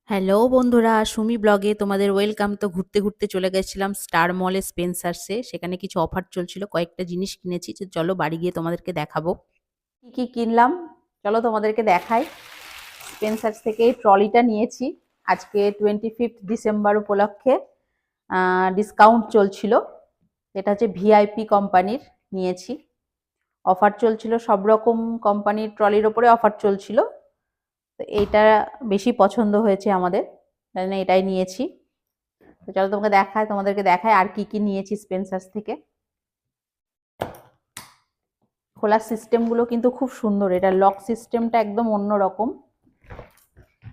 Hello বন্ধুরা, সুমি ব্লগে তোমাদের ওয়েলকাম। তো ঘুরতে ঘুরতে চলে গেছিলাম স্টার মলে স্পেন্সার্সে। সেখানে কিছু অফার চলছিল, কয়েকটা জিনিস কিনেছি। যে চলো বাড়ি গিয়ে তোমাদেরকে দেখাবো কি কি কিনলাম। চলো তোমাদেরকে দেখাই। স্পেন্সার্স থেকে এই ট্রলিটা নিয়েছি আজকে 25 ডিসেম্বর উপলক্ষে। ডিসকাউন্ট চলছিল। এটা হচ্ছে ভিআইপি কোম্পানির নিয়েছি। অফার চলছিল, সব রকম কোম্পানির ট্রলির ওপরে অফার চলছিল। তো এইটা বেশি পছন্দ হয়েছে আমাদের, তাই জন্য এটাই নিয়েছি। তো চলো তোমাদেরকে দেখায় আর কি কি নিয়েছি স্পেন্সার্স থেকে। খোলার সিস্টেমগুলো কিন্তু খুব সুন্দর। এটা লক সিস্টেমটা একদম অন্য রকম,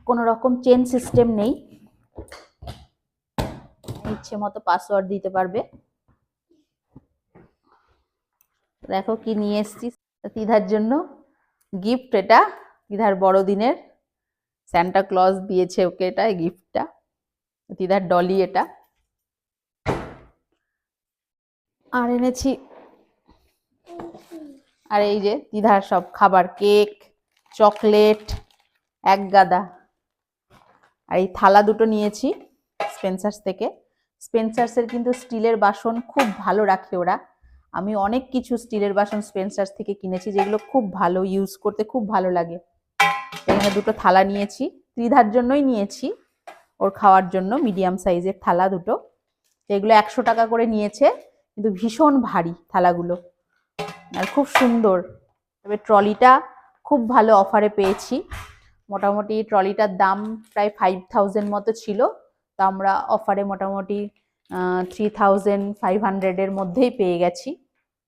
কোনো রকম চেন সিস্টেম নেই। ইচ্ছে মতো পাসওয়ার্ড দিতে পারবে। দেখো কি নিয়ে এসছি তিধার জন্য গিফট। এটা তিধার বড়দিনের স্যান্টা ক্লজ দিয়েছে ওকে, এটা গিফটটা। তিধার ডলি এটা। আর এনেছি, আর এই যে তিধার সব খাবার, কেক, চকলেট, এক গাদা। আর এই থালা দুটো নিয়েছি স্পেন্সার্স থেকে। স্পেন্সার্সের কিন্তু স্টিলের বাসন খুব ভালো রাখে ওরা। আমি অনেক কিছু স্টিলের বাসন স্পেন্সার্স থেকে কিনেছি, যেগুলো খুব ভালো, ইউজ করতে খুব ভালো লাগে। এখানে দুটো থালা নিয়েছি, ত্রিধার জন্যই নিয়েছি, ওর খাওয়ার জন্য মিডিয়াম সাইজের থালা দুটো। এগুলো 100 টাকা করে নিয়েছে, কিন্তু ভীষণ ভারী থালাগুলো আর খুব সুন্দর। তবে ট্রলিটা খুব ভালো অফারে পেয়েছি। মোটামুটি ট্রলিটার দাম প্রায় 5000 মতো ছিল, তো আমরা অফারে মোটামুটি 3500-এর মধ্যেই পেয়ে গেছি।